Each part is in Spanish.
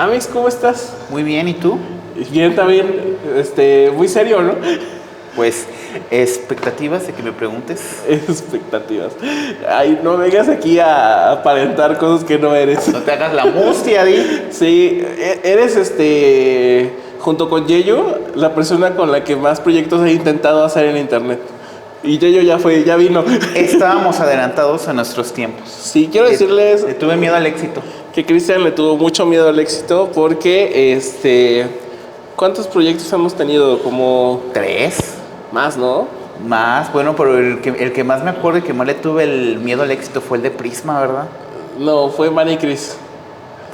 Amix, ¿cómo estás? Muy bien, ¿y tú? Bien también, muy serio, ¿no? Pues, expectativas de que me preguntes. Expectativas. Ay, no vengas aquí a aparentar cosas que no eres. No te hagas la mustia, di. Sí, eres junto con Yeyo, la persona con la que más proyectos he intentado hacer en internet. Y Yeyo ya vino. Estábamos adelantados a nuestros tiempos. Sí, quiero decirles Le tuve miedo al éxito. que Cristian le tuvo mucho miedo al éxito porque, ¿cuántos proyectos hemos tenido? Como 3. más, ¿no? Más, bueno, pero el que más me acuerdo y que más le tuve el miedo al éxito fue el de Prisma, ¿verdad? No, fue Manny Chris.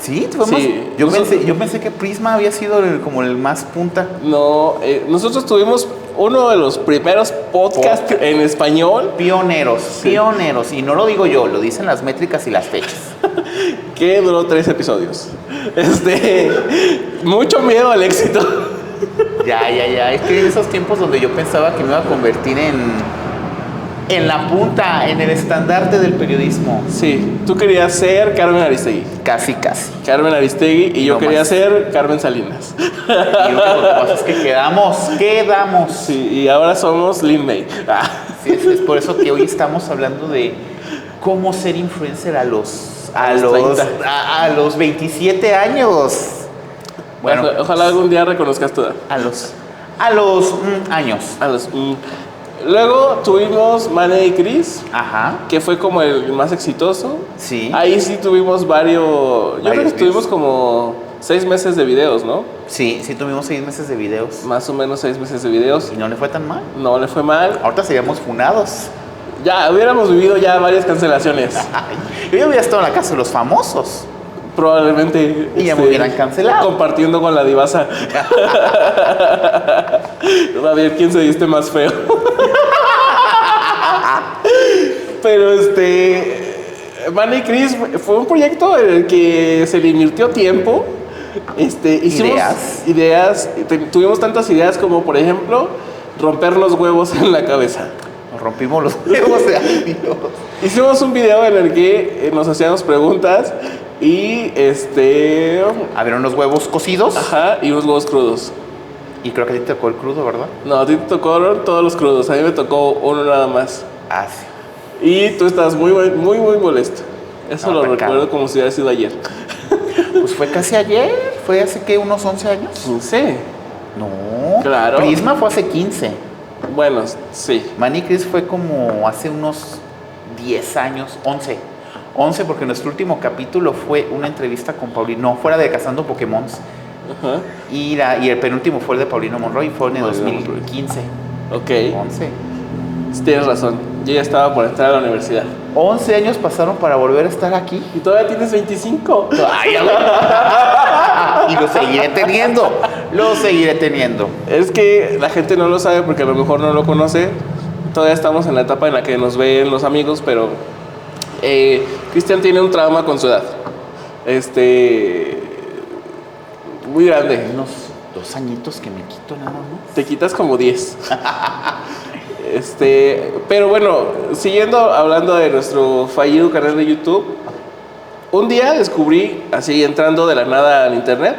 ¿Sí? ¿Fue Sí, más? Yo pensé que Prisma había sido como el más punta. No, nosotros tuvimos uno de los primeros podcasts en español. Pioneros, Sí. pioneros. Y no lo digo yo, lo dicen las métricas y las fechas. Que duró 3 episodios. Mucho miedo al éxito. Ya. Es que en esos tiempos donde yo pensaba que me iba a convertir en la punta, en el estandarte del periodismo. Sí, tú querías ser Carmen Aristegui. Casi. Carmen Aristegui y yo No quería más. ser Carmen Salinas. Y lo que pasa es que quedamos. Sí, y ahora somos Lin May. Sí, es por eso que hoy estamos hablando de cómo ser influencer a los 27 años. Bueno, Ojalá algún día reconozcas tu edad. a los años. Luego tuvimos Manny y Chris, Ajá. que fue como el más exitoso. Sí. Ahí sí tuvimos varios. Yo creo que Varios tuvimos videos. como 6 meses de videos, ¿no? Sí, tuvimos 6 meses de videos. Más o menos 6 meses de videos. Y no le fue tan mal. No le fue mal. Ahorita seríamos funados. Ya hubiéramos vivido ya varias cancelaciones. Yo ya hubiera estado en la casa de los famosos. Probablemente. Y ya me hubieran cancelado. Compartiendo con la divasa. A ver quién se viste más feo. Pero Manny y Chris fue un proyecto en el que se le invirtió tiempo. Hicimos ideas. Tuvimos tantas ideas como, por ejemplo, romper los huevos en la cabeza. Nos rompimos los huevos de Dios. Hicimos un video en el que nos hacíamos preguntas y Había unos huevos cocidos. Ajá, y unos huevos crudos. Y creo que a ti te tocó el crudo, ¿verdad? No, a ti te tocaron todos los crudos, a mí me tocó uno nada más. Ah, sí. Y tú estabas muy molesto. Eso lo Atacado. recuerdo como si hubiera sido ayer. Pues fue casi ayer. Fue hace, ¿qué? ¿Unos 11 años? Sí, No. Claro. Prisma fue hace 15. bueno, sí. Manny Chris fue como hace unos 10 años. 11. 11 porque nuestro último capítulo fue una entrevista con Paulino. No, fuera de Cazando Pokémons. Ajá. Y el penúltimo fue el de Paulino Monroy. Fue en el Paulino 2015. Ok, 11. tienes razón. Yo ya estaba por entrar a la universidad. 11 años pasaron para volver a estar aquí. Y todavía tienes 25. Ay, y lo seguiré teniendo. Lo seguiré teniendo. Es que la gente no lo sabe porque a lo mejor no lo conoce. Todavía estamos en la etapa en la que nos ven los amigos, pero Cristian tiene un trauma con su edad. Muy grande. Unos 2 añitos que me quito nada más. Te quitas como 10. Pero bueno, siguiendo hablando de nuestro fallido canal de YouTube, un día descubrí, así entrando de la nada al internet,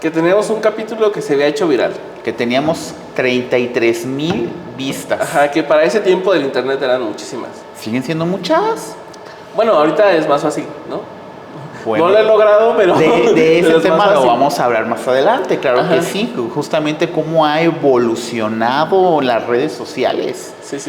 que teníamos un capítulo que se había hecho viral. Que teníamos 33,000 vistas. Ajá, que para ese tiempo del internet eran muchísimas. ¿Siguen siendo muchas? Bueno, ahorita es más fácil, ¿no? Bueno, No lo he logrado, pero... de pero ese es más tema lo fácil. vamos a hablar más adelante, claro. Ajá. Que sí, justamente cómo ha evolucionado las redes sociales. Sí.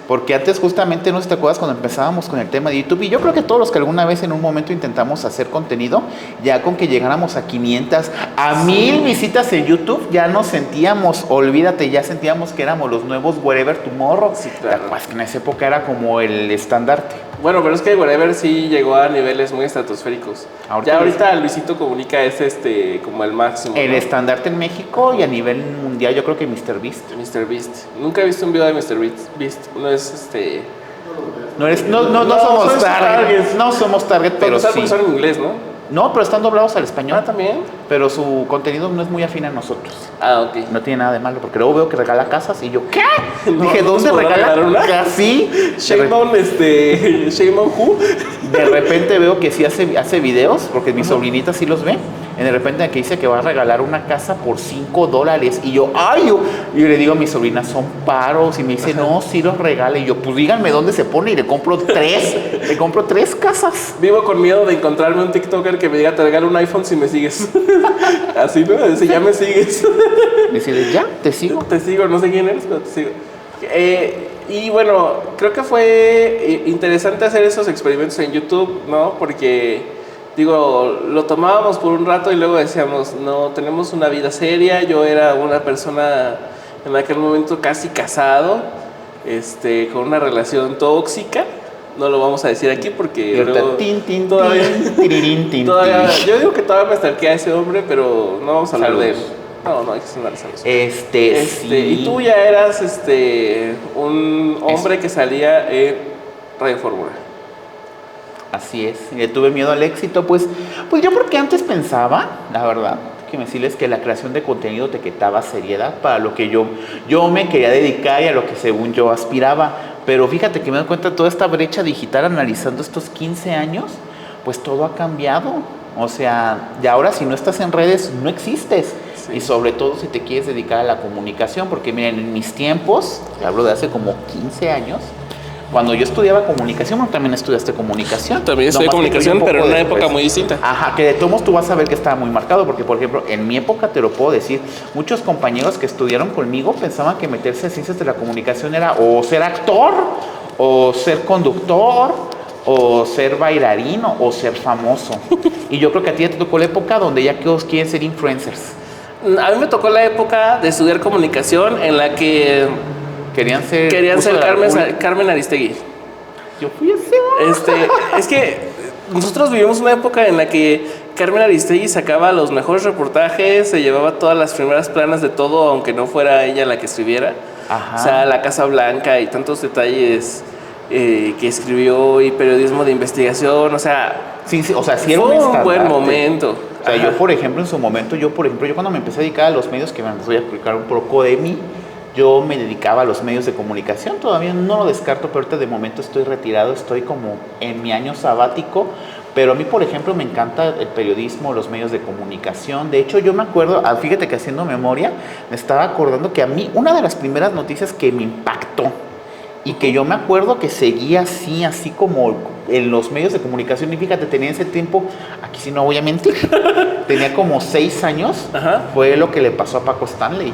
Porque antes justamente, no sé si te acuerdas cuando empezábamos con el tema de YouTube, y yo creo que todos los que alguna vez en un momento intentamos hacer contenido, ya con que llegáramos a 500, a 1000 visitas en YouTube, ya nos sentíamos, olvídate, ya sentíamos que éramos los nuevos Wherever Tomorrow. Sí, claro. ¿Te acuerdas que en esa época era como el estandarte? Bueno, pero es que Wherever sí llegó a niveles muy estratosféricos. Ahorita Luisito Comunica es como el máximo, El ¿no? estandarte en México y a nivel mundial, yo creo que MrBeast. MrBeast. Nunca he visto un video de MrBeast. No es No No, somos soy target. target. No somos target, pero sí. son en inglés, ¿no? No, pero están doblados al español. También. Pero su contenido no es muy afín a nosotros. Ok. No tiene nada de malo, porque luego veo que regala casas y yo, ¿qué? No, Dije, ¿no ¿dónde nos podrá regala regalar una? casas? Sí. Shame on who. De repente veo que sí hace videos, porque mi sobrinita sí los ve. de repente que dice que va a regalar una casa por $5. Y yo, ay, yo le digo a mi sobrina, son paros. Y me dice, no, sí los regala. Y yo, pues díganme dónde se pone y le compro 3 casas. Vivo con miedo de encontrarme un TikToker que me diga, te regalo un iPhone si me sigues. Así, ¿no? Dice, ya me sigues. Decirle, ya, te sigo. Te sigo, no sé quién eres, pero te sigo. Y bueno, creo que fue interesante hacer esos experimentos en YouTube, ¿no? Porque, digo, lo tomábamos por un rato y luego decíamos, no, tenemos una vida seria. Yo era una persona en aquel momento casi casado, con una relación tóxica. No lo vamos a decir aquí porque luego todavía, yo digo que todavía me stalkea a ese hombre, pero no vamos a hablar de él. No, hay que sonar saludos. Sí. Y tú ya eras un hombre que salía en Radio Fórmula. Así es, y le tuve miedo al éxito, pues yo porque antes pensaba, la verdad, que decirles que la creación de contenido te quitaba seriedad para lo que yo me quería dedicar y a lo que según yo aspiraba. Pero fíjate que me doy cuenta de toda esta brecha digital analizando estos 15 años, pues todo ha cambiado. O sea, y ahora si no estás en redes, no existes. Sí. Y sobre todo si te quieres dedicar a la comunicación, porque miren, en mis tiempos, te hablo de hace como 15 años, cuando yo estudiaba comunicación, bueno, también estudiaste comunicación. También estudié comunicación, pero en una época muy distinta. Ajá, que de todos modos tú vas a ver que estaba muy marcado, porque por ejemplo, en mi época te lo puedo decir, muchos compañeros que estudiaron conmigo pensaban que meterse en ciencias de la comunicación era o ser actor, o ser conductor, o ser bailarín, o ser famoso. Y yo creo que a ti ya te tocó la época donde ya todos quieren ser influencers. A mí me tocó la época de estudiar comunicación en la que querían ser Carmen Aristegui. Yo fui así. Es que nosotros vivimos una época en la que Carmen Aristegui sacaba los mejores reportajes, se llevaba todas las primeras planas de todo, aunque no fuera ella la que escribiera. Ajá. O sea, la Casa Blanca y tantos detalles que escribió, y periodismo de investigación, o sea... Sí, o sea, sí fue un buen momento. O sea, yo, por ejemplo, en su momento, yo cuando me empecé a dedicar a los medios, que me voy a explicar un poco de mí, yo me dedicaba a los medios de comunicación, todavía no lo descarto, pero ahorita de momento estoy retirado, estoy como en mi año sabático, pero a mí, por ejemplo, me encanta el periodismo, los medios de comunicación. De hecho, yo me acuerdo, fíjate que haciendo memoria, me estaba acordando que a mí, una de las primeras noticias que me impactó, y que yo me acuerdo que seguía así como en los medios de comunicación, y fíjate, tenía ese tiempo, aquí sí no voy a mentir, tenía como 6 años. Ajá. Fue lo que le pasó a Paco Stanley.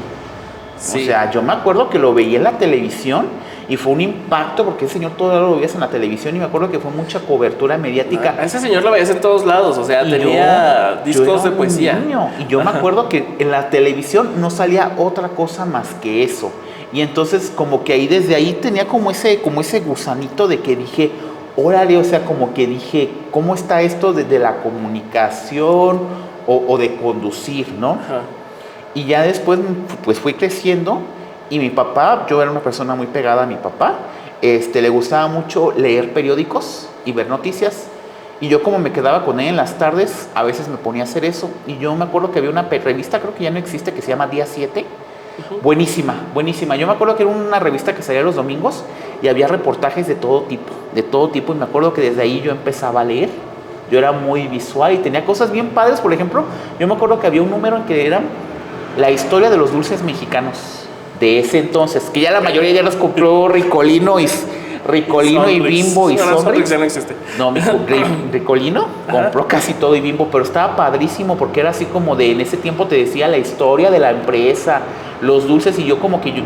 Sí. O sea, yo me acuerdo que lo veía en la televisión y fue un impacto porque ese señor todavía lo veías en la televisión, y me acuerdo que fue mucha cobertura mediática. A ese señor lo veías en todos lados, o sea, tenía discos de poesía. Y yo me acuerdo que en la televisión no salía otra cosa más que eso. Y entonces como que desde ahí tenía como ese gusanito de que dije, órale, o sea, como que dije, ¿cómo está esto de la comunicación o de conducir, no? Ajá. Y ya después pues fui creciendo, y mi papá, yo era una persona muy pegada a mi papá, le gustaba mucho leer periódicos y ver noticias, y yo como me quedaba con él en las tardes, a veces me ponía a hacer eso. Y yo me acuerdo que había una revista, creo que ya no existe, que se llama Día 7, buenísima. Yo me acuerdo que era una revista que salía los domingos y había reportajes de todo tipo, y me acuerdo que desde ahí yo empezaba a leer. Yo era muy visual y tenía cosas bien padres. Por ejemplo, yo me acuerdo que había un número en que era la historia de los dulces mexicanos de ese entonces, que ya la mayoría ya los compró Ricolino y Bimbo y Sonrix. Ya no existe. No, Ricolino compró casi todo, y Bimbo, pero estaba padrísimo porque era así como en ese tiempo te decía la historia de la empresa, los dulces, y yo como que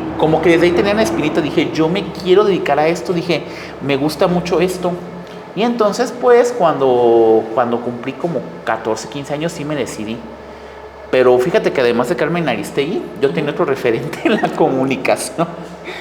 desde ahí tenía una espinita, dije, yo me quiero dedicar a esto, dije, me gusta mucho esto. Y entonces pues cuando cumplí como 14, 15 años sí me decidí. Pero fíjate que además de Carmen Aristegui, yo tenía otro referente en la comunicación.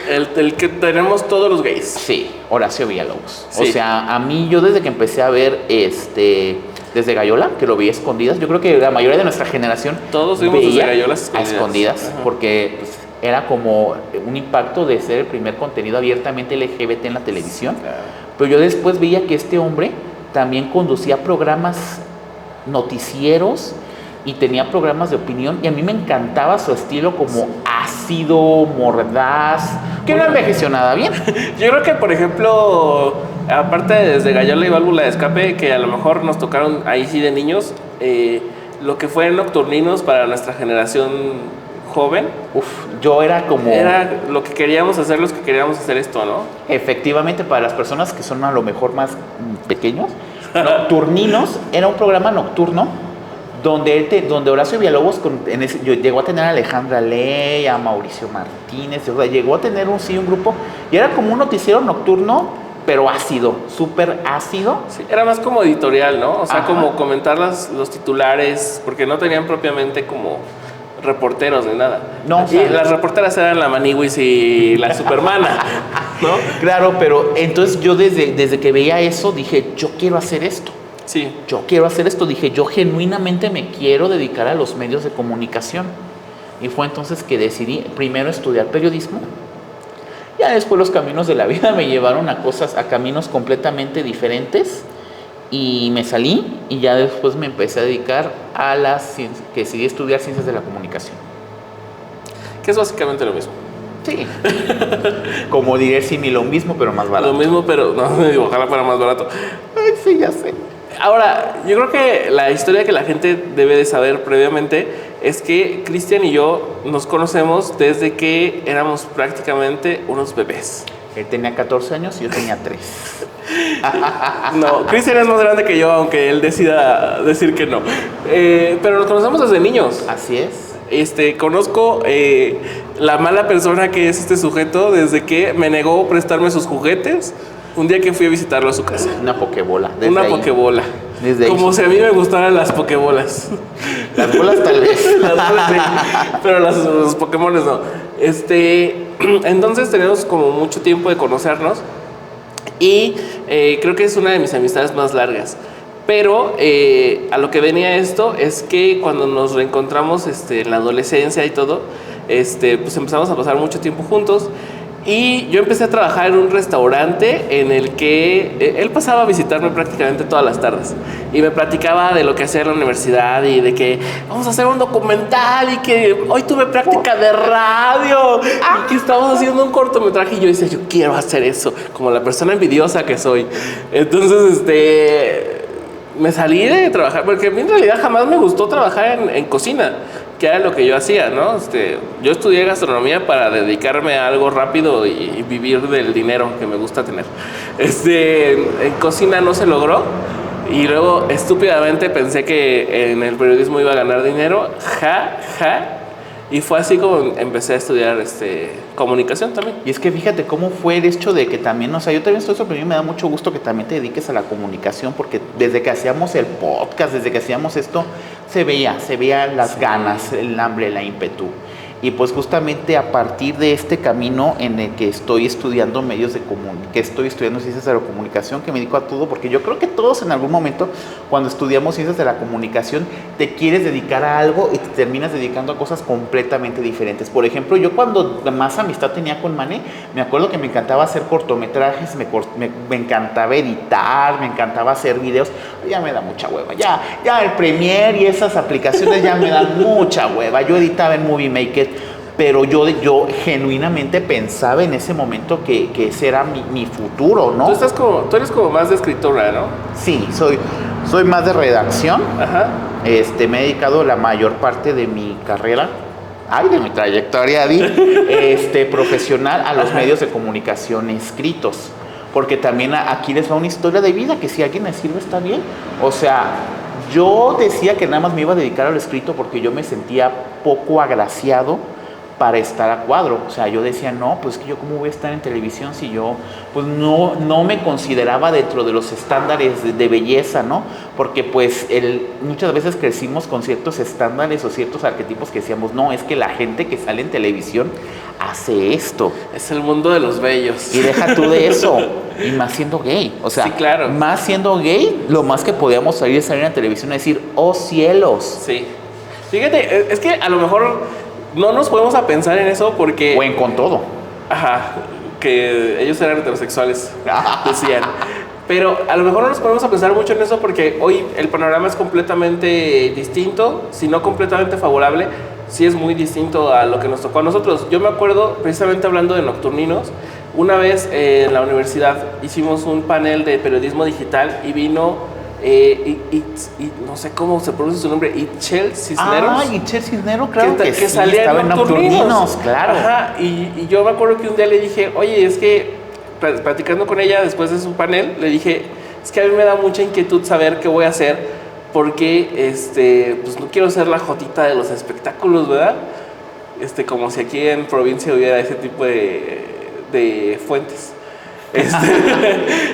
El que tenemos todos los gays. Sí, Horacio Villalobos. Sí. O sea, a mí, yo desde que empecé a ver desde Gallola, que lo veía a escondidas, yo creo que la mayoría de nuestra generación todos vimos desde Gallola a escondidas, porque pues, era como un impacto de ser el primer contenido abiertamente LGBT en la televisión. Claro. Pero yo después veía que este hombre también conducía programas noticieros y tenía programas de opinión, y a mí me encantaba su estilo como ácido, mordaz, que no envejeció nada bien. Yo creo que, por ejemplo, aparte de Desde Gallola y Válvula de Escape, que a lo mejor nos tocaron ahí sí de niños, lo que fue Nocturninos para nuestra generación joven. Yo era como... Era lo que queríamos hacer, los que queríamos hacer esto, ¿no? Efectivamente, para las personas que son a lo mejor más pequeños, Nocturninos era un programa nocturno donde Horacio Villalobos llegó a tener a Alejandra Ley, a Mauricio Martínez, o sea, llegó a tener un grupo, y era como un noticiero nocturno, pero ácido, súper ácido. Sí, era más como editorial, ¿no? O sea, como comentar los titulares, porque no tenían propiamente como reporteros ni nada. No, y las reporteras eran la Maniwis y la Supermana, ¿no? Claro, pero entonces yo desde que veía eso dije, yo quiero hacer esto. Sí. Yo quiero hacer esto. Dije, yo genuinamente me quiero dedicar a los medios de comunicación. Y fue entonces que decidí primero estudiar periodismo. Ya después los caminos de la vida me llevaron a caminos completamente diferentes. Y me salí y ya después me empecé a dedicar a que decidí estudiar ciencias de la comunicación. Que es básicamente lo mismo. Sí. Como diré, sí, ni lo mismo, pero más barato. Lo mismo, pero no, ojalá fuera más barato. Ay, sí, ya sé. Ahora, yo creo que la historia que la gente debe de saber previamente es que Cristian y yo nos conocemos desde que éramos prácticamente unos bebés. Él tenía 14 años y yo tenía 3. No, Cristian es más grande que yo, aunque él decida decir que no. Pero nos conocemos desde niños. Así es. Conozco la mala persona que es este sujeto desde que me negó prestarme sus juguetes un día que fui a visitarlo a su casa. Una pokebola. Una pokebola. Desde como ahí. si a mí me gustaran las pokebolas. Las bolas tal vez. Las bolas sí, pero los Pokémones no. Entonces tenemos como mucho tiempo de conocernos y creo que es una de mis amistades más largas. Pero a lo que venía esto es que cuando nos reencontramos en la adolescencia y todo, pues empezamos a pasar mucho tiempo juntos. Y yo empecé a trabajar en un restaurante en el que él pasaba a visitarme prácticamente todas las tardes. Y me platicaba de lo que hacía en la universidad y de que vamos a hacer un documental y que hoy tuve práctica de radio y que estamos haciendo un cortometraje. Y yo decía, yo quiero hacer eso, como la persona envidiosa que soy. Entonces, me salí de trabajar, porque a mí en realidad jamás me gustó trabajar en cocina, que era lo que yo hacía, ¿no? Yo estudié gastronomía para dedicarme a algo rápido y vivir del dinero que me gusta tener. En cocina no se logró y luego estúpidamente pensé que en el periodismo iba a ganar dinero, y fue así como empecé a estudiar comunicación también. Y es que fíjate cómo fue el hecho de que también, o sea, yo también estoy sorprendido, me da mucho gusto que también te dediques a la comunicación, porque desde que hacíamos el podcast, desde que hacíamos esto, se veían las ganas, el hambre, la ímpetu. Y pues justamente a partir de este camino en el que estoy estudiando que estoy estudiando ciencias de la comunicación, que me dedico a todo, porque yo creo que todos en algún momento, cuando estudiamos ciencias de la comunicación, te quieres dedicar a algo y te terminas dedicando a cosas completamente diferentes. Por ejemplo, yo cuando más amistad tenía con Mane, me acuerdo que me encantaba hacer cortometrajes, me encantaba editar, me encantaba hacer videos. Ya me da mucha hueva, ya el Premiere y esas aplicaciones ya me dan mucha hueva. Yo editaba en Movie Maker, pero yo genuinamente pensaba en ese momento que ese era mi futuro, ¿no? Tú eres como más de escritora, ¿no? Sí, soy más de redacción. Ajá. Me he dedicado la mayor parte de mi carrera, de mi trayectoria, profesional a los medios de comunicación escritos. Porque también aquí les va una historia de vida que si a alguien le sirve está bien. O sea, yo decía que nada más me iba a dedicar al escrito porque yo me sentía poco agraciado para estar a cuadro. O sea, yo decía, no, pues que yo cómo voy a estar en televisión si yo pues no me consideraba dentro de los estándares de belleza, ¿no? Porque pues muchas veces crecimos con ciertos estándares o ciertos arquetipos que decíamos, no, es que la gente que sale en televisión hace esto. Es el mundo de los bellos. Y deja tú de eso, y más siendo gay. O sea, sí, claro. Más siendo gay, lo más que podíamos salir en la televisión y decir, oh cielos. Sí. Fíjate, es que a lo mejor no nos podemos a pensar en eso porque... O en Con Todo. Ajá, que ellos eran heterosexuales, decían. Pero a lo mejor no nos podemos a pensar mucho en eso porque hoy el panorama es completamente distinto, si no completamente favorable, sí es muy distinto a lo que nos tocó a nosotros. Yo me acuerdo, precisamente hablando de Nocturninos, una vez en la universidad hicimos un panel de periodismo digital y vino y no sé cómo se pronuncia su nombre, Itzel Cisneros. Ah, Itzel Cisneros, claro que sí, salía estaba en en Nocturninos, claro. Ajá, y yo me acuerdo que un día le dije, oye, es que platicando con ella después de su panel, le dije, es que a mí me da mucha inquietud saber qué voy a hacer, porque pues no quiero ser la jotita de los espectáculos, ¿verdad? Como si aquí en provincia hubiera ese tipo de fuentes.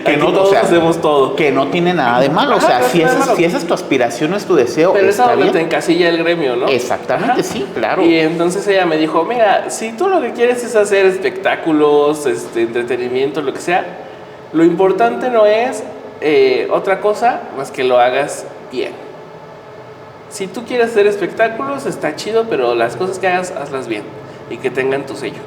Que no todos hacemos todo. Que no tiene nada de malo. Ajá, si esa es tu aspiración, no es tu deseo. Pero está es a donde bien. te encasilla el gremio, ¿no? Exactamente, sí, claro. Y entonces ella me dijo, mira, si tú lo que quieres es hacer espectáculos, entretenimiento, lo que sea, lo importante no es otra cosa más que lo hagas bien. Si tú quieres hacer espectáculos, está chido, pero las cosas que hagas, hazlas bien y que tengan tu sello.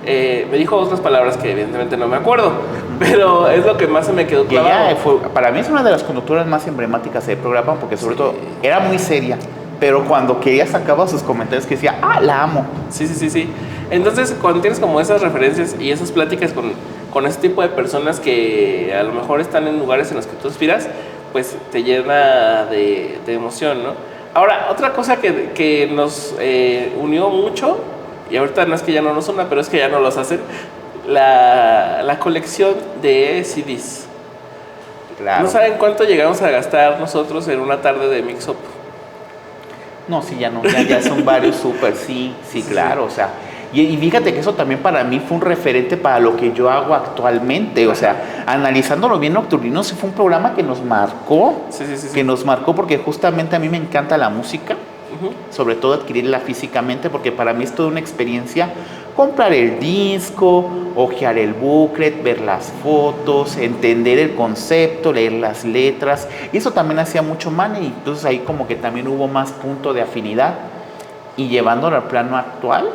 Me dijo otras palabras que evidentemente no me acuerdo, pero es lo que más se me quedó clavado. Ella para mí es una de las conductoras más emblemáticas del programa, porque sobre todo era muy seria, pero cuando quería sacaba sus comentarios que decía, la amo. Sí. Entonces, cuando tienes como esas referencias y esas pláticas con ese tipo de personas que a lo mejor están en lugares en los que tú aspiras, pues te llena de emoción, ¿no? Ahora, otra cosa que nos unió mucho, y ahorita no es que ya no nos una, pero es que ya no los hacen, la colección de CDs. Claro. ¿No saben cuánto llegamos a gastar nosotros en una tarde de mix-up? No, sí, ya son varios súper, sí, claro, o sea, y fíjate que eso también para mí fue un referente para lo que yo hago actualmente, o sea, analizándolo bien, Nocturninos sí fue un programa que nos marcó, que nos marcó porque justamente a mí me encanta la música, sobre todo adquirirla físicamente, porque para mí es toda una experiencia comprar el disco, hojear el booklet, ver las fotos, entender el concepto, leer las letras, y eso también hacía mucho money, y entonces ahí como que también hubo más punto de afinidad. Y llevándolo al plano actual,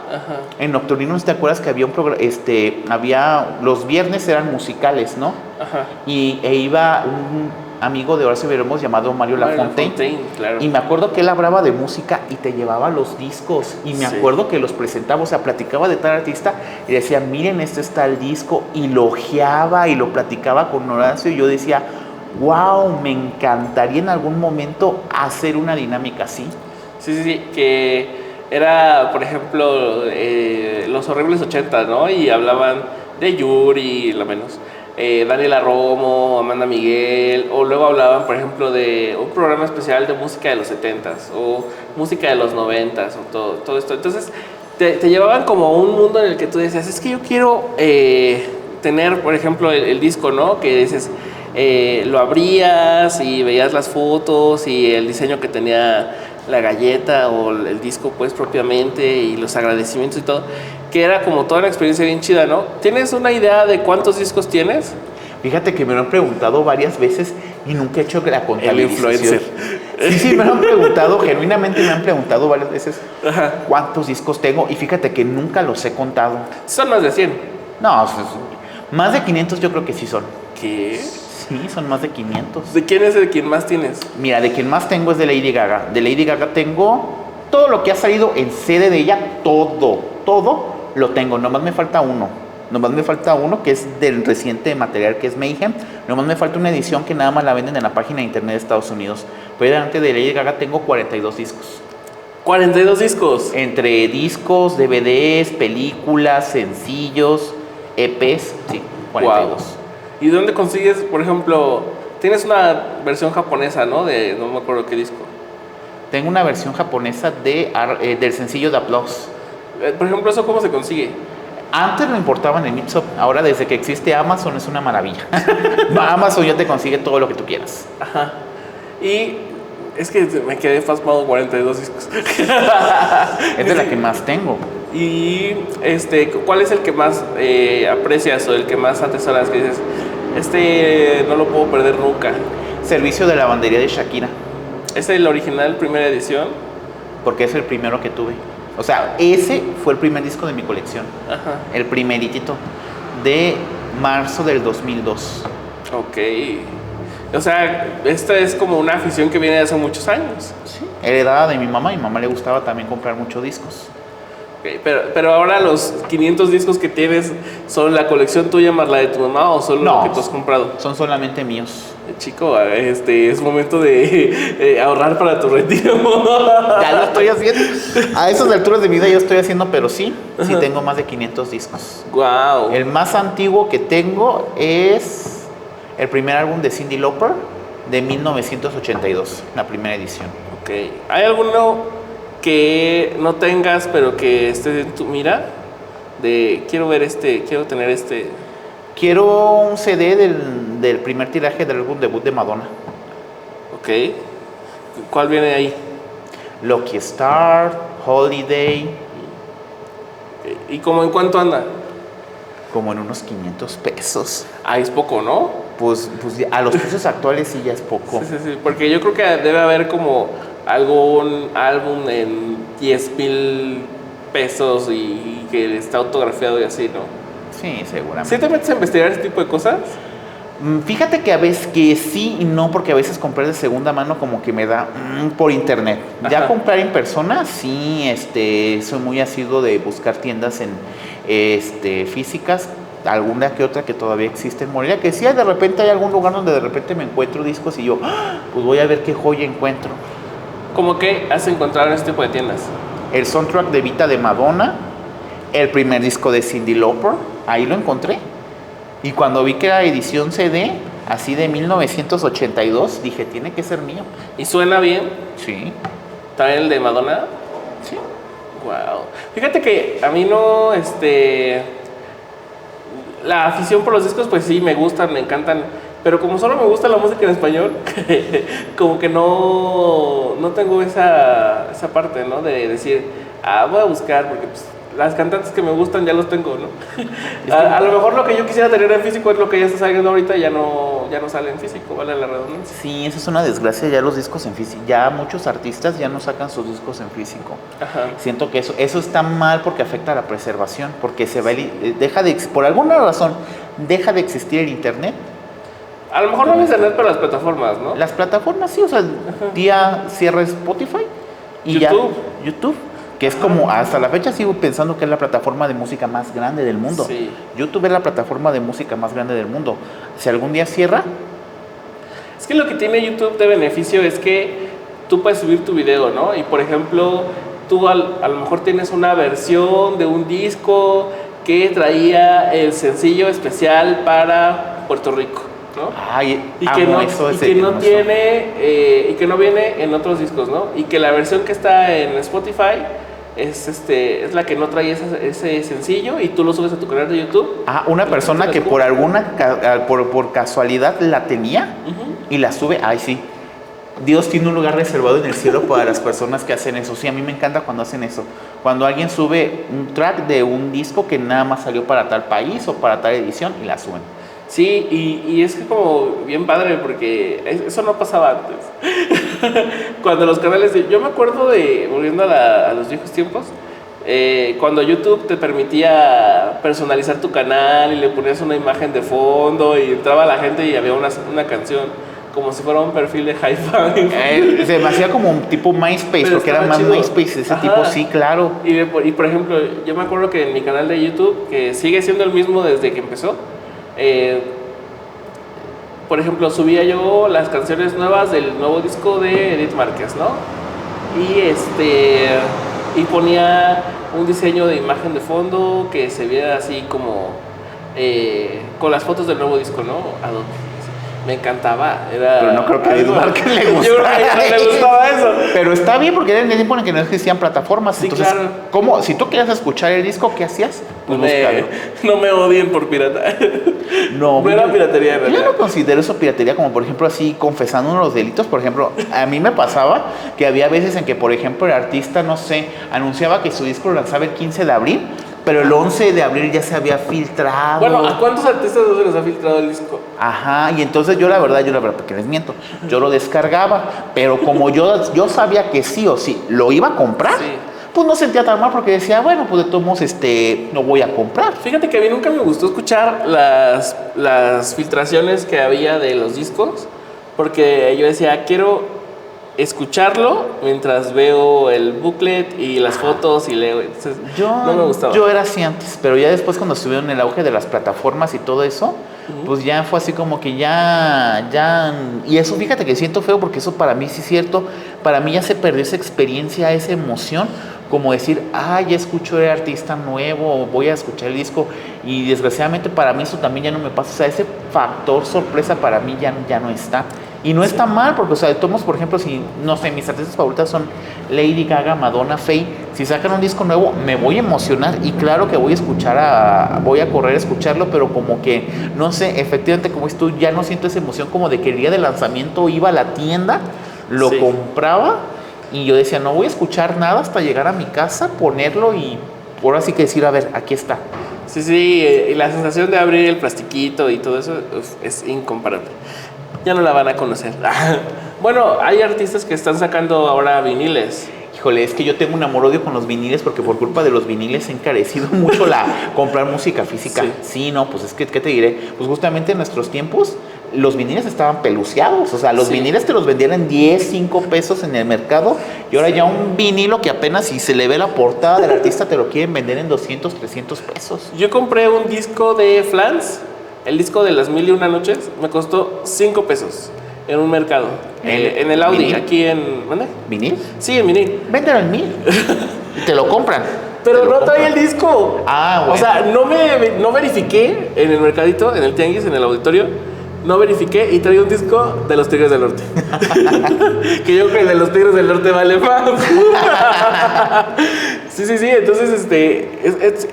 en Nocturninos, ¿te acuerdas que había un programa, los viernes eran musicales, ¿no? Ajá. E iba un amigo de Horacio Villalobos llamado Mario Lafontaine, claro. Y me acuerdo que él hablaba de música y te llevaba los discos, y me acuerdo que los presentaba, o sea, platicaba de tal artista y decía, miren, este está el disco, y lo ojeaba y lo platicaba con Horacio, y yo decía, wow, me encantaría en algún momento hacer una dinámica así. Sí, que era, por ejemplo, Los Horribles 80, ¿no? Y hablaban de Yuri, lo menos, Daniela Romo, Amanda Miguel, o luego hablaban, por ejemplo, de un programa especial de música de los 70s, o música de los 90s, o todo esto. Entonces, te llevaban como a un mundo en el que tú decías, es que yo quiero tener, por ejemplo, el disco, ¿no? Que dices, lo abrías y veías las fotos y el diseño que tenía la galleta o el disco pues propiamente, y los agradecimientos y todo, que era como toda una experiencia bien chida, ¿no? ¿Tienes una idea de cuántos discos tienes? Fíjate que me lo han preguntado varias veces y nunca he hecho la contabilización. El influencer. Sí, me lo han preguntado, genuinamente me han preguntado varias veces cuántos discos tengo, y fíjate que nunca los he contado. Son más de 100. No, más de 500 yo creo que sí son. ¿Qué? Sí, son más de 500. ¿De quién es el quien más tienes? Mira, de quien más tengo es de Lady Gaga. De Lady Gaga tengo todo lo que ha salido en CD de ella, todo lo tengo. Nomás me falta uno que es del reciente material, que es Mayhem. Nomás me falta una edición que nada más la venden en la página de internet de Estados Unidos. Pero delante de Lady Gaga tengo 42 discos. ¿42 discos? Entre discos, DVDs, películas, sencillos, EPs, sí, 42. Wow. ¿Y dónde consigues, por ejemplo, tienes una versión japonesa, ¿no? No me acuerdo qué disco. Tengo una versión japonesa del sencillo de Applause. Por ejemplo, ¿eso cómo se consigue? Antes lo importaban en Mixup, ahora desde que existe Amazon es una maravilla. Amazon ya te consigue todo lo que tú quieras. Ajá. Y es que me quedé pasmado, 42 discos. Es de la que más tengo. Y ¿cuál es el que más aprecias o el que más atesoras, que dices, no lo puedo perder nunca? Servicio de Lavandería de Shakira. ¿Es el original, primera edición? Porque es el primero que tuve. O sea, ese fue el primer disco de mi colección. Ajá. El primeritito de marzo del 2002. Ok. O sea, esta es como una afición que viene de hace muchos años. Sí. Heredada de mi mamá. A mi mamá le gustaba también comprar muchos discos. Okay, pero ahora los 500 discos que tienes, ¿son la colección tuya más la de tu mamá o solo lo que tú has comprado? Son solamente míos. Chico, es momento de ahorrar para tu retiro. Ya lo estoy haciendo. A esas alturas de mi vida yo estoy haciendo, pero sí tengo más de 500 discos. Wow. El más antiguo que tengo es el primer álbum de Cyndi Lauper de 1982, la primera edición. Ok. ¿Hay alguno que no tengas, pero que esté en tu mira? Quiero tener este. Quiero un CD del primer tiraje del álbum debut de Madonna. Ok. ¿Cuál viene ahí? Lucky Star, Holiday. ¿Y cómo en cuánto anda? Como en unos 500 pesos. Ah, es poco, ¿no? Pues a los precios actuales sí ya es poco. Sí, porque yo creo que debe haber como algún álbum en 10,000 pesos y que está autografiado y así, ¿no? Sí, seguramente. ¿Sí te metes a investigar ese tipo de cosas? Fíjate que a veces que sí y no, porque a veces comprar de segunda mano como que me da por internet. Ya comprar en persona, sí, soy muy asiduo de buscar tiendas en físicas, alguna que otra que todavía existe en Morelia, que sí, de repente hay algún lugar donde de repente me encuentro discos y yo, pues voy a ver qué joya encuentro. ¿Cómo que has encontrado en este tipo de tiendas? El soundtrack de Vita de Madonna, el primer disco de Cyndi Lauper, ahí lo encontré. Y cuando vi que era edición CD, así de 1982, dije, tiene que ser mío. ¿Y suena bien? Sí. ¿También el de Madonna? Sí. Wow. Fíjate que a mí no, la afición por los discos, pues sí, me gustan, me encantan. Pero como solo me gusta la música en español, como que no tengo esa parte, ¿no? De decir, voy a buscar, porque pues, las cantantes que me gustan ya los tengo, ¿no? A lo mejor lo que yo quisiera tener en físico es lo que ya está saliendo ahorita, ya no sale en físico, vale la redundancia. Sí, eso es una desgracia, ya los discos en físico, ya muchos artistas ya no sacan sus discos en físico. Ajá. Siento que eso está mal porque afecta a la preservación, porque por alguna razón deja de existir el internet. A lo mejor no es internet, pero las plataformas, ¿no? Las plataformas sí, o sea, día cierra Spotify y YouTube, que es como, hasta la fecha sigo pensando que es la plataforma de música más grande del mundo. Sí. YouTube es la plataforma de música más grande del mundo. Si algún día cierra... Es que lo que tiene YouTube de beneficio es que tú puedes subir tu video, ¿no? Y por ejemplo, tú a lo mejor tienes una versión de un disco que traía el sencillo especial para Puerto Rico, ¿no? Ay, y que no viene en otros discos, ¿no? Y que la versión que está en Spotify es la que no trae ese sencillo y tú lo subes a tu canal de YouTube. Una persona que por casualidad la tenía y la sube. Ay, sí. Dios tiene un lugar reservado en el cielo para las personas que hacen eso. Sí, a mí me encanta cuando hacen eso. Cuando alguien sube un track de un disco que nada más salió para tal país o para tal edición y la suben. Sí, y es que como bien padre porque eso no pasaba antes. Cuando los canales yo me acuerdo volviendo a los viejos tiempos, cuando YouTube te permitía personalizar tu canal y le ponías una imagen de fondo y entraba la gente y había una canción como si fuera un perfil de hi-fi. Se me hacía como un tipo MySpace, pero porque era más chido. MySpace, ese tipo, sí, claro. Y por ejemplo, yo me acuerdo que en mi canal de YouTube, que sigue siendo el mismo desde que empezó, por ejemplo, subía yo las canciones nuevas del nuevo disco de Edith Márquez, ¿no? Y ponía un diseño de imagen de fondo que se viera así como con las fotos del nuevo disco, ¿no? Me encantaba. Pero no creo que a Edith Márquez le gustara. Yo creo que a ella no le gustaba eso. Pero está bien porque era en el tiempo en el que no existían plataformas. Sí, entonces, claro. Si tú querías escuchar el disco, ¿qué hacías? Pues no me odien por pirata. No era piratería, ¿verdad? Yo no considero eso piratería, como por ejemplo así confesando uno de los delitos. Por ejemplo, a mí me pasaba que había veces en que, por ejemplo, el artista, no sé, anunciaba que su disco lo lanzaba el 15 de abril, pero el 11 de abril ya se había filtrado. Bueno, ¿a cuántos artistas no se les ha filtrado el disco? Ajá, y entonces yo la verdad, porque les miento, yo lo descargaba, pero como yo sabía que sí o sí lo iba a comprar, sí, pues no sentía tan mal porque decía, bueno, pues de todos modos no voy a comprar. Fíjate que a mí nunca me gustó escuchar las filtraciones que había de los discos, porque yo decía, quiero escucharlo mientras veo el booklet y las fotos y leo. Entonces, no me gustaba. Yo era así antes, pero ya después cuando estuvieron en el auge de las plataformas y todo eso, pues ya fue así como que y eso fíjate que siento feo porque eso para mí sí es cierto, para mí ya se perdió esa experiencia, esa emoción, como decir, ya escucho el artista nuevo, voy a escuchar el disco, y desgraciadamente para mí eso también ya no me pasa, o sea, ese factor sorpresa para mí ya no está. Y no está mal, porque, o sea, tomamos, por ejemplo, si, no sé, mis artistas favoritas son Lady Gaga, Madonna, Faye. Si sacan un disco nuevo, me voy a emocionar y claro que voy a correr a escucharlo, pero como que, no sé, efectivamente, como dices tú, ya no siento esa emoción como de que el día de lanzamiento iba a la tienda, lo compraba y yo decía, no voy a escuchar nada hasta llegar a mi casa, ponerlo y ahora sí que decir, a ver, aquí está. Sí, y la sensación de abrir el plastiquito y todo eso es incomparable. Ya no la van a conocer. Bueno, hay artistas que están sacando ahora viniles. Híjole, es que yo tengo un amor-odio con los viniles porque por culpa de los viniles he encarecido mucho comprar música física. Sí, no, pues es que, ¿qué te diré? Pues justamente en nuestros tiempos los viniles estaban peluciados. O sea, los viniles te los vendían en 10, 5 pesos en el mercado y ahora ya un vinilo que apenas si se le ve la portada del artista te lo quieren vender en 200, 300 pesos. Yo compré un disco de Flans, el disco de las 1001 noches, me costó 5 pesos. En un mercado. En el Audi, ¿vinil? Aquí en... ¿Dónde? ¿Vinil? Sí, en vinil. Véndelo en 1000. Y te lo compran. Pero no trae el disco. Bueno. O sea, no verifiqué en el mercadito, en el tianguis, en el auditorio. No verifiqué y trae un disco de los Tigres del Norte. Que yo creo que el de los Tigres del Norte vale más. Sí. Entonces,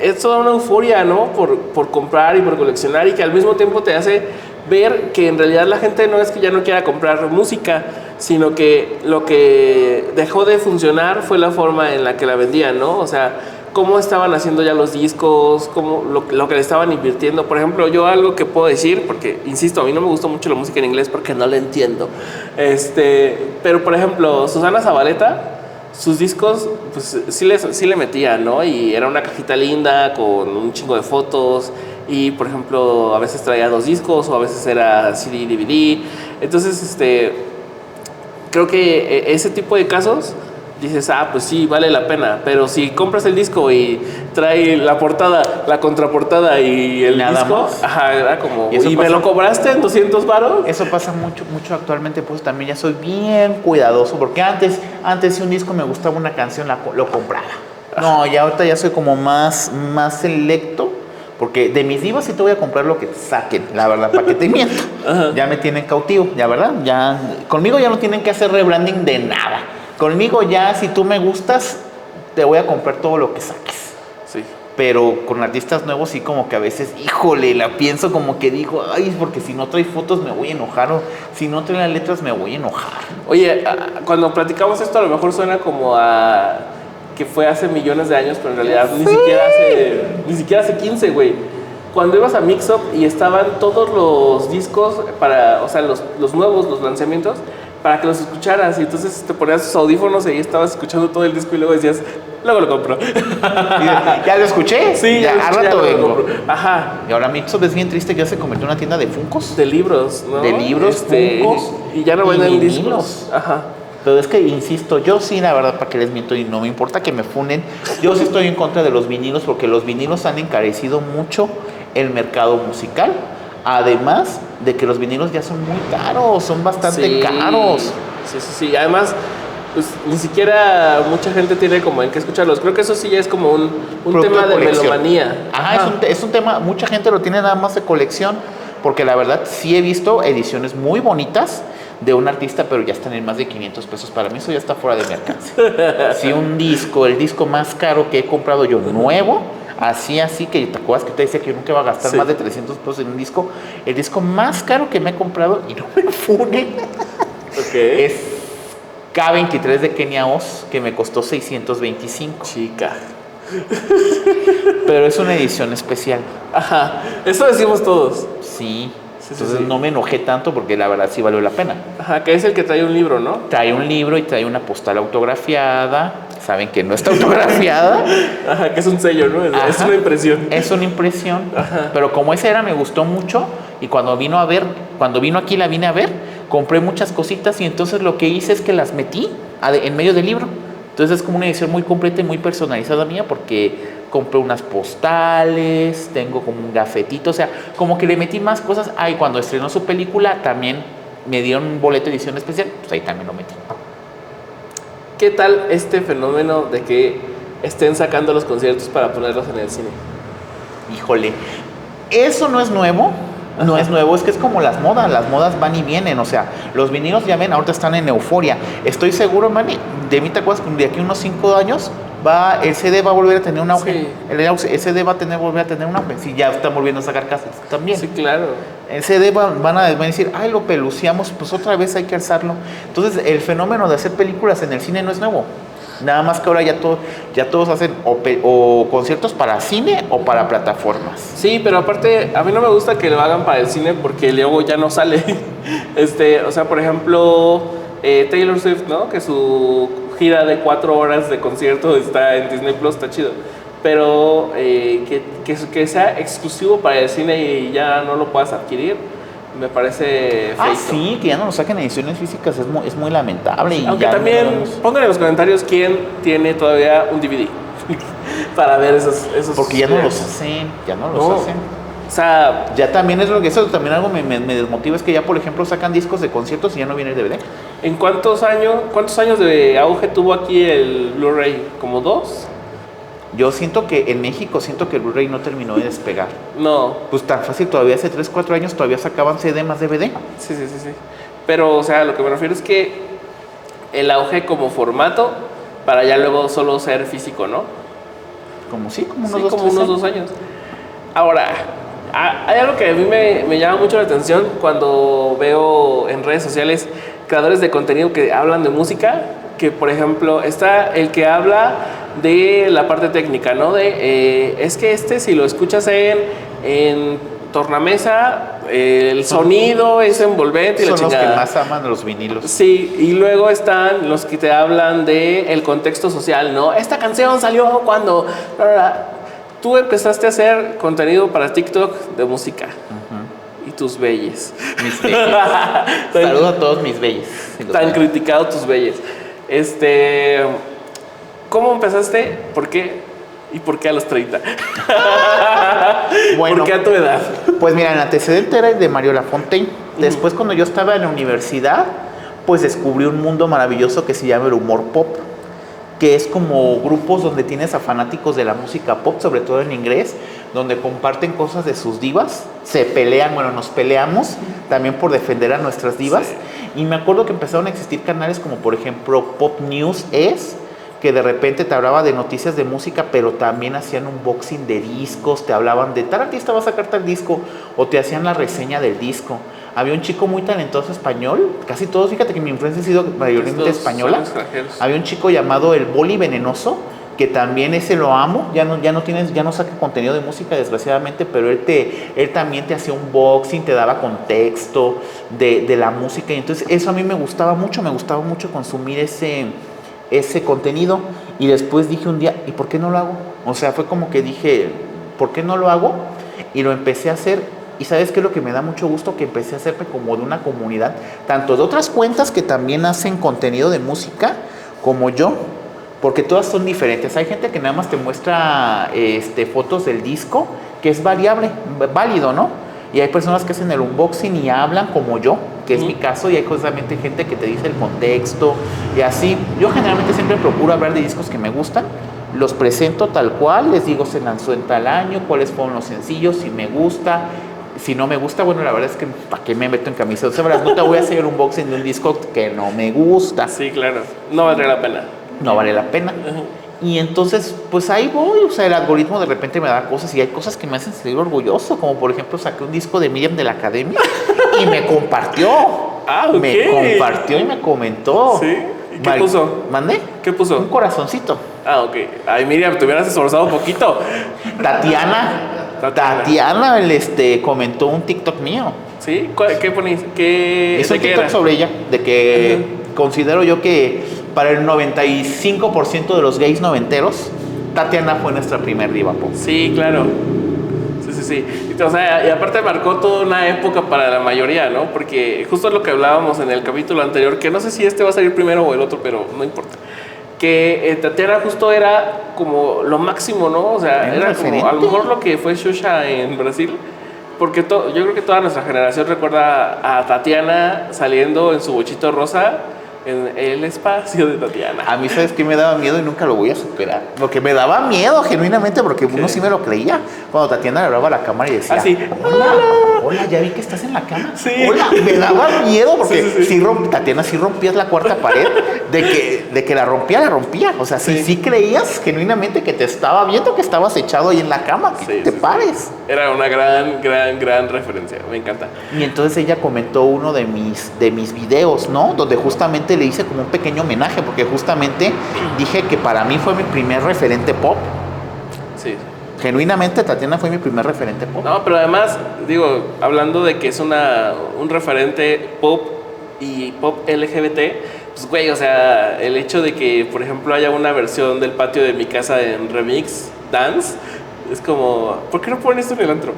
es toda una euforia, ¿no? Por comprar y por coleccionar y que al mismo tiempo te hace ver que en realidad la gente no es que ya no quiera comprar música, sino que lo que dejó de funcionar fue la forma en la que la vendían, ¿no? O sea, cómo estaban haciendo ya los discos, cómo lo que le estaban invirtiendo. Por ejemplo, yo algo que puedo decir, porque insisto, a mí no me gusta mucho la música en inglés porque no la entiendo. Pero por ejemplo, Susana Zabaleta, sus discos, pues sí le metía, ¿no? Y era una cajita linda con un chingo de fotos. Y por ejemplo, a veces traía 2 discos o a veces era CD, DVD. Entonces, creo que ese tipo de casos dices, pues sí, vale la pena. Pero si compras el disco y trae la portada, la contraportada y el nada disco, más. Era como, ¿y me lo cobraste en 200 varos? Eso pasa mucho actualmente, pues también ya soy bien cuidadoso, porque antes si un disco me gustaba una canción, lo compraba. No, ya ahorita ya soy como más selecto. Porque de mis divas sí te voy a comprar lo que saquen, la verdad, para que te miento. Ya me tienen cautivo, ya, ¿verdad? Ya, conmigo ya no tienen que hacer rebranding de nada. Conmigo ya, si tú me gustas, te voy a comprar todo lo que saques. Sí. Pero con artistas nuevos sí como que a veces, híjole, la pienso como que digo, porque si no trae fotos me voy a enojar, o si no trae las letras me voy a enojar. Oye, cuando platicamos esto a lo mejor suena como a... que fue hace millones de años, pero en realidad ni siquiera hace 15, güey. Cuando ibas a Mix Up y estaban todos los discos o sea, los nuevos, los lanzamientos, para que los escucharas. Y entonces te ponías tus audífonos y ahí estabas escuchando todo el disco y luego decías, luego lo compro. ¿Ya lo escuché? Sí, ya a rato vengo. Ajá. Y ahora Mix Up es bien triste que ya se convirtió en una tienda de Funkos. De libros, ¿no? De libros, Funkos. Y ya no venden discos. Ajá. Pero es que, insisto, yo sí, la verdad, para que les miento y no me importa que me funen, yo sí estoy en contra de los vinilos porque los vinilos han encarecido mucho el mercado musical. Además de que los vinilos ya son muy caros, son bastante caros. Sí. Además, pues ni siquiera mucha gente tiene como en qué escucharlos. Creo que eso sí ya es como un tema de melomanía. Ajá. Es un tema, mucha gente lo tiene nada más de colección, porque la verdad sí he visto ediciones muy bonitas de un artista, pero ya están en más de 500 pesos. Para mí eso ya está fuera de mi alcance. Si un disco, el disco más caro que he comprado yo nuevo, así que te acuerdas que te decía que yo nunca iba a gastar más de 300 pesos en un disco, el disco más caro que me he comprado, y no me funen, es K23 de Kenia Oz, que me costó 625. Chica. Pero es una edición especial. Ajá, eso decimos todos. Sí. Entonces no me enojé tanto porque la verdad sí valió la pena. Ajá, que es el que trae un libro, ¿no? Trae un libro y trae una postal autografiada. Saben que no está autografiada. Ajá, que es un sello, ¿no? Es una impresión. Es una impresión. Ajá. Pero como esa me gustó mucho y cuando vino aquí la vine a ver, compré muchas cositas y entonces lo que hice es que las metí en medio del libro. Entonces es como una edición muy completa y muy personalizada mía porque compré unas postales, tengo como un gafetito, o sea, como que le metí más cosas. Ah, y cuando estrenó su película también me dieron un boleto de edición especial, pues ahí también lo metí. ¿Qué tal este fenómeno de que estén sacando los conciertos para ponerlos en el cine? Híjole, eso no es nuevo. No es nuevo, es que es como las modas van y vienen, o sea, los vinilos ya ven, ahorita están en euforia. Estoy seguro, Manny, de mí te acuerdas que de aquí a unos 5 años el CD va a volver a tener un auge. Sí. El CD va a volver a tener un auge. Si ya están volviendo a sacar casas también. Sí, claro. El CD van a decir, ay, lo peluciamos, pues otra vez hay que alzarlo. Entonces, el fenómeno de hacer películas en el cine no es nuevo. Nada más que ahora ya todos hacen o conciertos para cine o para plataformas. Sí, pero aparte, a mí no me gusta que lo hagan para el cine porque luego ya no sale. O sea, por ejemplo, Taylor Swift, ¿no? Que su gira de 4 horas de concierto está en Disney Plus, está chido. Pero que sea exclusivo para el cine y ya no lo puedas adquirir, me parece feo. Ah, sí, que ya no lo saquen en ediciones físicas es muy lamentable. Y aunque también pongan en los comentarios quién tiene todavía un DVD para ver esos porque ya no los hacen, O sea, ya también es lo que eso también algo me desmotiva, es que ya por ejemplo sacan discos de conciertos y ya no viene el DVD. ¿En cuántos años de auge tuvo aquí el Blu-ray? ¿Como 2? Yo siento que en México, el Blu-ray no terminó de despegar. No. Pues tan fácil, todavía hace 3, 4 años todavía sacaban CD más DVD. Sí. Pero, o sea, lo que me refiero es que el auge como formato para ya luego solo ser físico, ¿no? Como unos 2 años. Ahora, hay algo que a mí me llama mucho la atención cuando veo en redes sociales creadores de contenido que hablan de música, que por ejemplo está el que habla de la parte técnica, ¿no? Es que si lo escuchas en tornamesa, el sonido es envolvente y son los que más aman los vinilos. Sí, y luego están los que te hablan de el contexto social, ¿no? Esta canción salió cuando tú empezaste a hacer contenido para TikTok de música. Y tus belles. Mis belles. Saludo a todos mis belles. Tan criticado tus belles. ¿Cómo empezaste? ¿Por qué? ¿Y por qué a los 30? Bueno, ¿por qué a tu edad? Pues mira, el antecedente era el de Mario Lafontaine. Después, cuando yo estaba en la universidad, pues descubrí un mundo maravilloso que se llama el humor pop, que es como grupos donde tienes a fanáticos de la música pop, sobre todo en inglés, donde comparten cosas de sus divas, se pelean, nos peleamos también por defender a nuestras divas. Sí. Y me acuerdo que empezaron a existir canales como por ejemplo Pop News que de repente te hablaba de noticias de música, pero también hacían unboxing de discos, te hablaban de tal artista va a sacar tal disco, o te hacían la reseña del disco. Había un chico muy talentoso español, casi todos, fíjate que mi influencia ha sido mayormente española. Había un chico llamado el Boli Venenoso, que también ese lo amo, ya no saca contenido de música desgraciadamente, pero él también te hacía un unboxing, te daba contexto de la música, y entonces eso a mí me gustaba mucho consumir ese contenido. Y después dije un día, ¿y por qué no lo hago? O sea, fue como que dije, ¿por qué no lo hago? Y lo empecé a hacer. Y ¿sabes qué es lo que me da mucho gusto? Que empecé a hacerme como de una comunidad, tanto de otras cuentas que también hacen contenido de música, como yo, porque todas son diferentes. Hay gente que nada más te muestra fotos del disco, que es válido, ¿no? Y hay personas que hacen el unboxing y hablan como yo, que es mi caso, y hay justamente gente que te dice el contexto y así. Yo generalmente siempre procuro hablar de discos que me gustan, los presento tal cual, les digo se lanzó en tal año, cuáles fueron los sencillos, si me gusta, si no me gusta, bueno, la verdad es que ¿para qué me meto en camisa? O sea, no te voy a hacer un unboxing de un disco que no me gusta. Sí, claro, no vale la pena. No vale la pena. Y entonces, pues ahí voy, o sea, el algoritmo de repente me da cosas y hay cosas que me hacen sentir orgulloso, como por ejemplo saqué un disco de Miriam de la Academia y me compartió. Ah, ok. Me compartió y me comentó. ¿Sí? ¿Y qué puso? ¿Mandé? ¿Qué puso? Un corazoncito. Ah, ok. Ay, Miriam, te hubieras esforzado un poquito. Tatiana comentó un TikTok mío. ¿Sí? ¿Qué ponéis? Es un TikTok sobre ella, de que considero yo que para el 95% de los gays noventeros, Tatiana fue nuestra primer diva pop. Sí, claro. Sí. sí. O sea, y aparte marcó toda una época para la mayoría, ¿no? Porque justo lo que hablábamos en el capítulo anterior, que no sé si este va a salir primero o el otro, pero no importa. Que Tatiana justo era como lo máximo, ¿no? O sea, era como a lo mejor lo que fue Xuxa en Brasil. Porque yo creo que toda nuestra generación recuerda a Tatiana saliendo en su bochito rosa en el espacio de Tatiana. A mí, ¿sabes qué me daba miedo y nunca lo voy a superar? Lo que me daba miedo, genuinamente, porque uno sí me lo creía. Cuando Tatiana le hablaba a la cámara y decía, hola, ya vi que estás en la cama. Sí. Hola, me daba miedo porque sí. Tatiana, sí rompías la cuarta pared. De que la rompía. O sea, sí creías genuinamente que te estaba viendo, que estabas echado ahí en la cama, que te pares. Era una gran referencia, me encanta. Y entonces ella comentó uno de mis videos, ¿no? Donde justamente le hice como un pequeño homenaje, porque justamente dije que para mí fue mi primer referente pop. Sí. Genuinamente Tatiana fue mi primer referente pop. No, pero además, digo, hablando de que es un referente pop y pop LGBT, pues güey, o sea, el hecho de que, por ejemplo, haya una versión del patio de mi casa en remix dance, es como, ¿por qué no ponen esto en el antro?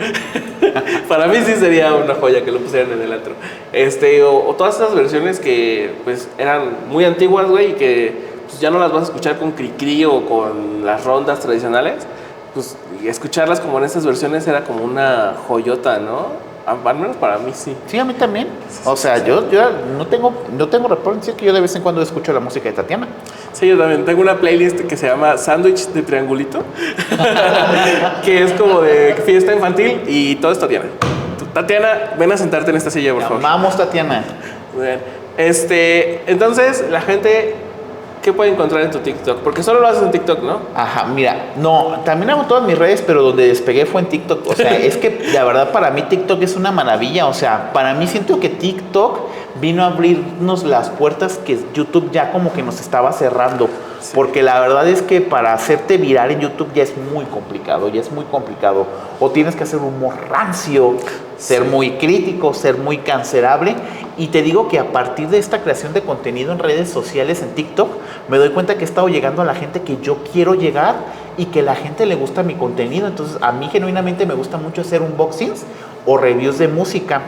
Para mí sí sería una joya que lo pusieran en el antro. O todas esas versiones que pues eran muy antiguas, güey, y que pues, ya no las vas a escuchar con Cricri o con las rondas tradicionales, pues y escucharlas como en estas versiones era como una joyota, ¿no? Al menos para mí sí. Sí, a mí también. O sea, yo no tengo reproche en decir que yo de vez en cuando escucho la música de Tatiana. Sí, yo también tengo una playlist que se llama Sándwich de Triangulito, que es como de fiesta infantil y todo es Tatiana. Tatiana, ven a sentarte en esta silla, por favor. Vamos, Tatiana. Muy bien. Entonces, la gente, ¿qué puede encontrar en tu TikTok? Porque solo lo haces en TikTok, ¿no? Ajá, mira, no, también hago todas mis redes, pero donde despegué fue en TikTok. O sea, es que la verdad para mí TikTok es una maravilla. O sea, para mí siento que TikTok vino a abrirnos las puertas que YouTube ya como que nos estaba cerrando. Sí. Porque la verdad es que para hacerte viral en YouTube ya es muy complicado, O tienes que hacer humor rancio, ser muy crítico, ser muy cancelable. Y te digo que a partir de esta creación de contenido en redes sociales, en TikTok, me doy cuenta que he estado llegando a la gente que yo quiero llegar y que a la gente le gusta mi contenido. Entonces, a mí genuinamente me gusta mucho hacer unboxings o reviews de música.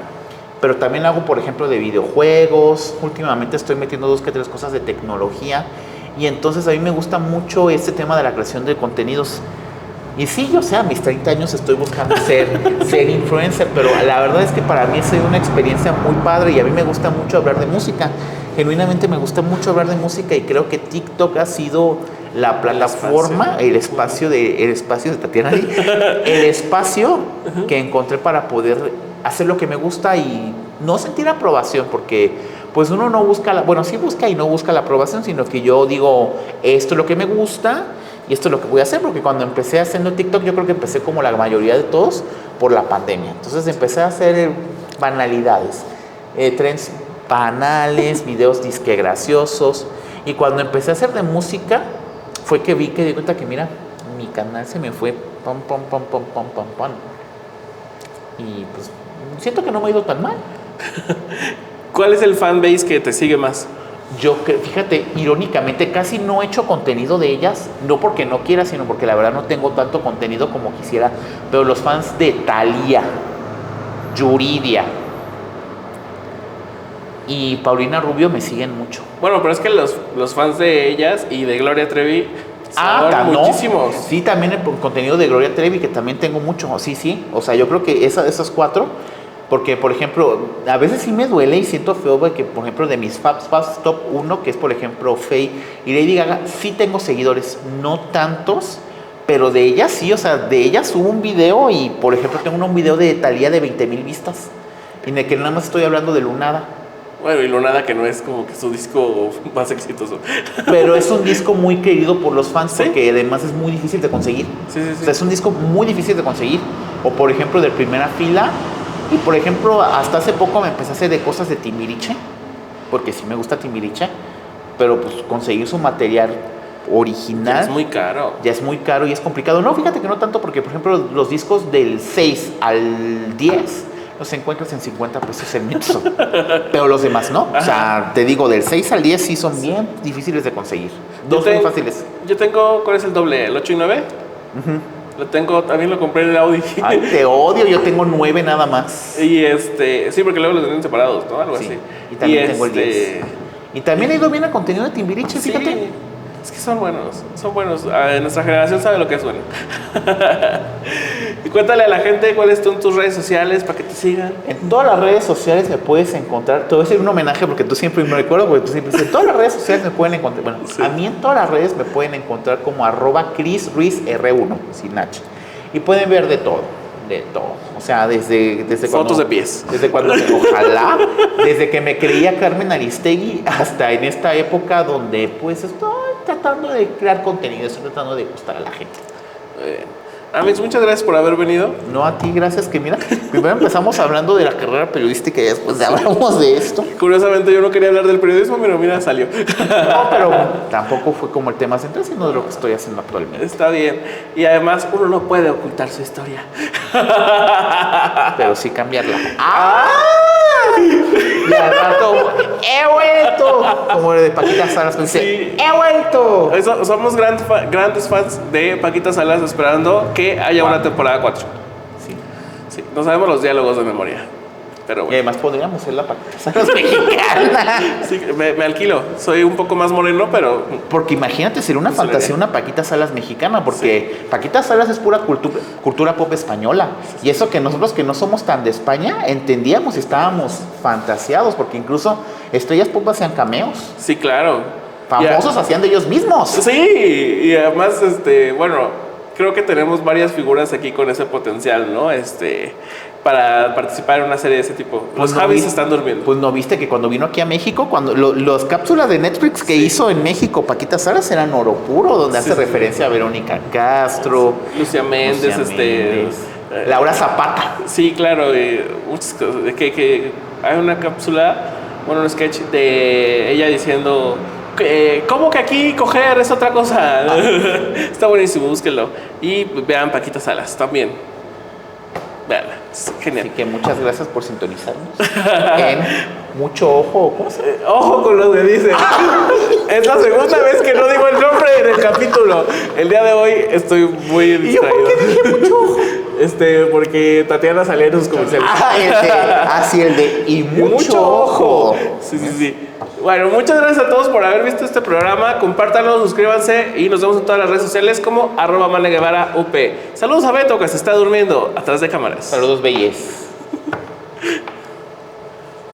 Pero también hago, por ejemplo, de videojuegos. Últimamente estoy metiendo 2 que 3 cosas de tecnología. Y entonces a mí me gusta mucho este tema de la creación de contenidos. Y sí, yo sé, a mis 30 años estoy buscando ser influencer, pero la verdad es que para mí ha sido una experiencia muy padre y a mí me gusta mucho hablar de música. Genuinamente me gusta mucho hablar de música y creo que TikTok ha sido la plataforma, el espacio de Tatiana, el espacio que encontré para poder hacer lo que me gusta y no sentir aprobación, porque pues uno no busca, sí busca y no busca la aprobación, sino que yo digo, esto es lo que me gusta y esto es lo que voy a hacer, porque cuando empecé haciendo TikTok, yo creo que empecé como la mayoría de todos por la pandemia. Entonces empecé a hacer banalidades, trends banales, videos disque graciosos, y cuando empecé a hacer de música, fue que di cuenta que mira, mi canal se me fue pam. Y pues siento que no me ha ido tan mal. ¿Cuál es el fanbase que te sigue más? Fíjate, irónicamente casi no he hecho contenido de ellas, no porque no quiera, sino porque la verdad no tengo tanto contenido como quisiera, pero los fans de Thalía, Yuridia y Paulina Rubio me siguen mucho. Bueno, pero es que los fans de ellas y de Gloria Trevi son muchísimos. Sí, también el contenido de Gloria Trevi, que también tengo mucho, sí, o sea, yo creo que esas 4... Porque, por ejemplo, a veces sí me duele y siento feo que, por ejemplo, de mis faves top 1, que es, por ejemplo, Faye y Lady Gaga, sí tengo seguidores, no tantos, pero de ellas sí, o sea, de ellas subo un video y, por ejemplo, tengo un video de Thalía de 20,000 vistas, en el que nada más estoy hablando de Lunada. Bueno, y Lunada, que no es como que su disco más exitoso. Pero es un disco muy querido por los fans, ¿sí? Porque además es muy difícil de conseguir. Sí. O sea, es un disco muy difícil de conseguir. O, por ejemplo, de Primera Fila. Y por ejemplo, hasta hace poco me empecé a hacer de cosas de Timbiriche, porque sí me gusta Timbiriche, pero pues conseguir su material original ya es muy caro. Ya es muy caro y es complicado. No, fíjate que no tanto, porque por ejemplo los discos del 6 al 10 los encuentras en 50 pesos el Mixo, pero los demás no. Ajá. O sea, te digo, del 6 al 10 sí son bien difíciles de conseguir. Dos muy fáciles. Yo tengo, ¿cuál es el doble? ¿El 8 y 9? Lo tengo, también lo compré en el Audi. Ay, te odio, yo tengo 9 nada más. Y sí, porque luego los venden separados, ¿no? Algo así. Y también tengo el 10. Y también he ido bien a contenido de Timbiriche, Sí, fíjate. es que son buenos, son buenos. Nuestra generación sabe lo que es bueno. Y cuéntale a la gente cuáles son tus redes sociales para que te sigan. En todas las redes sociales me puedes encontrar. Te voy a hacer un homenaje porque tú siempre me recuerdo, porque tú siempre dices, en todas las redes sociales me pueden encontrar. Bueno, Sí. a mí en todas las redes me pueden encontrar como @ChrisRuizR1, sin H. Y pueden ver de todo. De todo. O sea, desde Fotos de pies. Desde cuando, ojalá, desde que me creía Carmen Aristegui hasta en esta época donde pues estoy tratando de crear contenido, estoy tratando de gustar a la gente. Amix, muchas gracias por haber venido. No a ti, gracias, que mira, primero empezamos hablando de la carrera periodística y después hablamos de esto. Curiosamente yo no quería hablar del periodismo, pero mira, salió. No, pero tampoco fue como el tema central, sino de lo que estoy haciendo actualmente. Está bien. Y además uno no puede ocultar su historia. Pero sí cambiarla. ¡Ah! Y al rato, ¡he vuelto! Como el de Paquita Salas, me dice, Sí. ¡he vuelto! Somos grandes fans de Paquita Salas esperando que haya una temporada 4. Sí. Sí, no sabemos los diálogos de memoria. Pero Y bueno. además podríamos ser la Paquita Salas mexicana. Sí, me alquilo. Soy un poco más moreno, pero Porque imagínate, sería una No se le fantasía ve. una Paquita Salas mexicana, porque Paquita Salas es pura cultura pop española. Y eso que nosotros que no somos tan de España, entendíamos y estábamos fantaseados, porque incluso estrellas pop hacían cameos. sí, claro. Famosos hacían de ellos mismos. Sí, y además, bueno, creo que tenemos varias figuras aquí con ese potencial, ¿no? Para participar en una serie de ese tipo. Los no Javis vi- están durmiendo. Pues no viste que cuando vino aquí a México, cuando las cápsulas de Netflix que hizo en México Paquita Salas eran oro puro, donde hace sí. referencia a Verónica Castro, Lucia Méndez, Lucía Méndez, eh, Laura Zapata. Sí, claro, muchas cosas. Que hay una cápsula, bueno, un sketch de ella diciendo, ¿cómo que aquí coger es otra cosa? Está buenísimo, búsquenlo. Y vean Paquita Salas también. Veanla, es genial. Así que muchas gracias por sintonizarnos. En Mucho Ojo, ¿cómo se llama? Ojo con lo que dice. Es la segunda vez que no digo el nombre en el capítulo. El día de hoy estoy muy ¿Y yo por distraído. qué dije Mucho Ojo? Porque Tatiana salía en sus comerciales. El de Y Mucho Ojo. Sí, sí, sí. Bueno, muchas gracias a todos por haber visto este programa. Compártanlo, suscríbanse y nos vemos en todas las redes sociales como @ManeGuevaraUP. Saludos a Beto que se está durmiendo atrás de cámaras. Saludos, bellez.